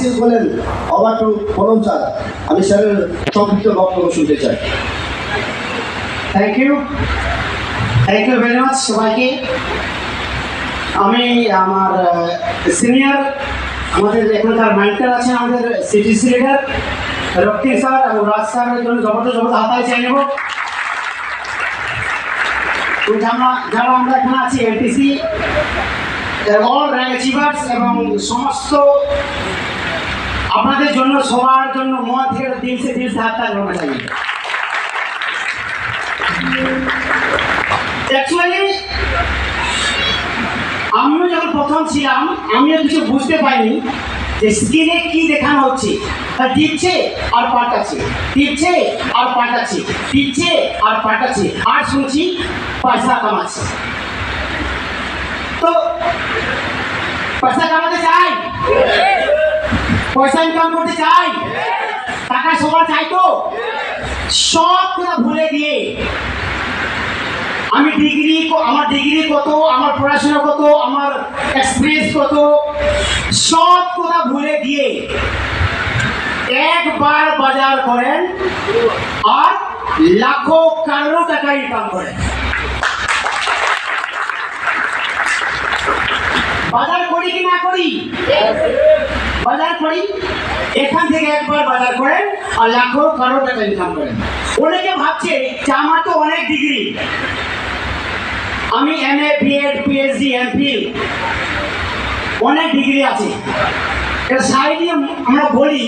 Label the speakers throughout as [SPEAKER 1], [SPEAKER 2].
[SPEAKER 1] হাসিল বলেন অবাটু কলম চাল, আমি স্যারের সংক্ষিপ্ত বক্তব্য শুনতে চাই।
[SPEAKER 2] থ্যাংক ইউ ভেরি মাচ সবাইকে। আমি আমার সিনিয়র আমাদের এখানকার মেন্টর আছে, আমাদের সিটিসি লিডার রক্তিম স্যার এবং রাজ স্যারের জন্য জবরদস্ত হাতায় চাই নেব। যারা আমরা এখানে আছি এনটিসি অল র্যাঙ্ক অ্যাচিভার্স এবং সমস্ত আপনাদের জন্য সবার জন্য মন থেকে দিলসে হাতটা জমা চাই। অ্যাকচুয়ালি আমিও যখন প্রথম ছিলাম আমিও কিছু বুঝতে পারিনি যে স্ক্রিনে কি দেখানো হচ্ছে। টিপছে আর পাল্টাচ্ছে, টিপছে আর পাল্টাচ্ছে, টিপছে আর পাল্টাচ্ছে, আর শুনছি পয়সা কামাচ্ছে। তো পয়সা কামাতে চাই, পয়সা ইনকাম করতে চাই, টাকা সবার চাই। তো সব কথা ভুলে দিয়ে আমি আমার ডিগ্রি কত, আমার পড়াশোনা কত, আমার এক্সপিরিয়েন্স কত, সব কথা ভুলে দিয়ে একবার বাজার করেন আর লাখো কারো টাকা ইনকাম করেন। বাজার করি কি না করি? বাজার করি। এখান থেকে একবার বাজার করেন আর লাখো কারো টাকা ইনকাম করেন। অনেকে ভাবছে যে আমার তো অনেক ডিগ্রি, আমি এমএ, বিএড, পিএইচডি, এমফিল অনেক ডিগ্রি আছে। এর সাইডে আমরা বলি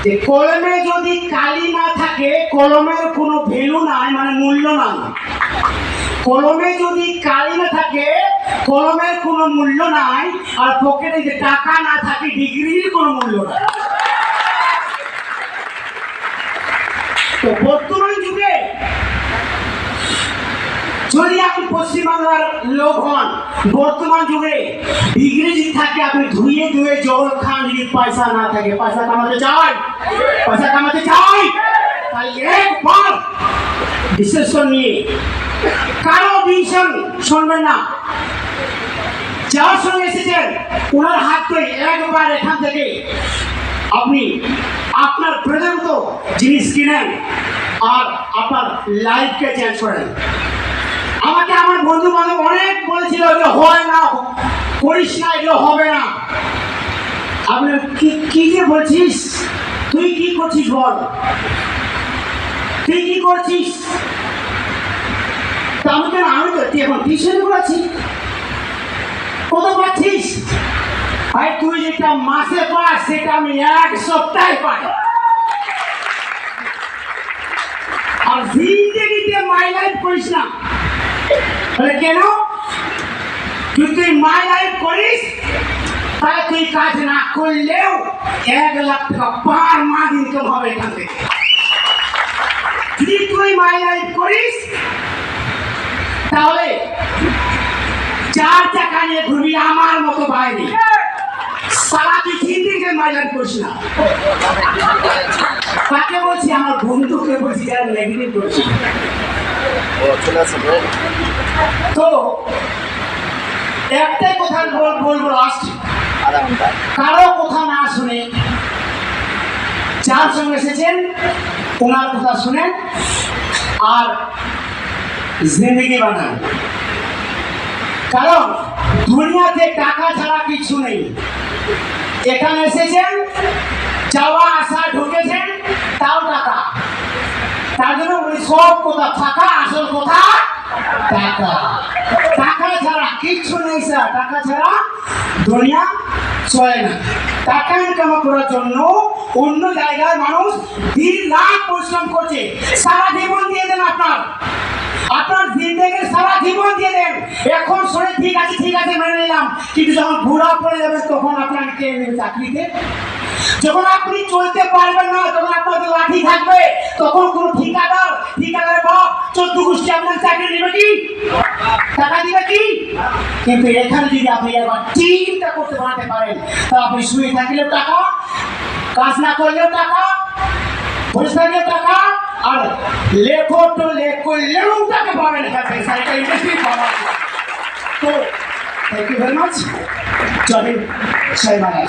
[SPEAKER 2] যে কলমে যদি কালি না থাকে কলমের কোনো ভ্যালু নাই, মানে মূল্য নাই। কলমে যদি কালি না থাকে কলমের কোনো মূল্য নাই, আর পকেটে যে টাকা না থাকে ডিগ্রির কোনো মূল্য নাই। তো বর্তমান যুগে যদি আপনি পশ্চিমবাংলার লোক হন, বর্তমান যুগে ডিগ্রি যদি থাকে আপনি ধুয়ে ধুয়ে জল খান, যদি পয়সা না থাকে, পয়সা কামাতে চাই, পয়সা কামাতে চাই, তাই একবার ডিসিশন নিয়ে কারো ডিসিশন শুনবেন না। যার সঙ্গে এসেছেন ওনার হাত ধরে একবার এখান থেকে আপনি আপনার প্রয়োজনত জিনিস কিনেন আর আপনার লাইফকে চেঞ্জ করেন। আমাকে আমার বন্ধু বান্ধব অনেক বলেছিল যে হয় না, করিস না, এগুলো হবে না। আপনি কি যে বলছিস, তুই কি করছিস বল, তুই কি করছিস? তা আমি কেন, আমি তো এখন টিউশন করেছি, কত পাচ্ছিস? ভাই তুই যেটা মাসে পাস সেটা আমি এক সপ্তাহে পাই। আর জিন্দেগিতে মাই লাইফ করিস না। বলে কেন? তুই মাই লাইফ করিস তাই তুই কাজ না করলেও 1 লাখ টাকা পার মাস ইনকাম হবে এখান থেকে। যদি তুই মাই লাইফ করিস তাহলে 4 টাকা নিয়ে ঘুরবি আমার মতো বাইরে। সারা তুই জিন্দেগিতে মাই লাইফ করিস না। কাকে বলছি? আমার বন্ধুকে বলছি যারা নেগেটিভ করছি। তো একটাই কথা বলবো লাস্ট, কারো কথা না শুনে যার সঙ্গে এসেছেন ওনার কথা শুনেন আর জিন্দেগি বানান। কারণ দুনিয়াতে টাকা ছাড়া কিছু নেই। এখানে এসেছেন, যাওয়া আসা ঢুকেছেন, তাও টাকা। তার জন্য ওই সব কথা থাকা, আসল কথা টাকা। টাকা ছাড়া কিচ্ছু নেই স্যার, টাকা ছাড়া দুনিয়া চলে না। টাকা ইনকাম করার জন্য অন্য জায়গায় মানুষ 2 লাখ পরিশ্রম করছে। সারা জীবন দিয়ে দেন, আপনার জিন্দেগির সারা জীবন দিয়ে দেন। এখন শুনে ঠিক আছে মেনে নিলাম, কিন্তু যখন বুড়া পড়ে যাবে তখন আপনাকে কে নেবে চাকরিতে? যখন আপনি চলতে পারবেন না, যখন আপনার লাঠি থাকবে, তখন কোন ঠিকাদার বাপ 14 গোষ্ঠী আপনার চাকরি নেবে কি? টাকা দিবে কি? কিন্তু এখানে যদি আপনি একবার চিন্তা করতে বানাতে পারেন, তা আপনি শুয়ে থাকলেও টাকা, কাজ না করলেও টাকা, বসে থাকলেও টাকা, আর লেখো করলেও টাকা পাবেন। সাইকেল ইন্ডাস্ট্রি পাওয়া। তো thank you very much. Jai Hind, Joy Bangla.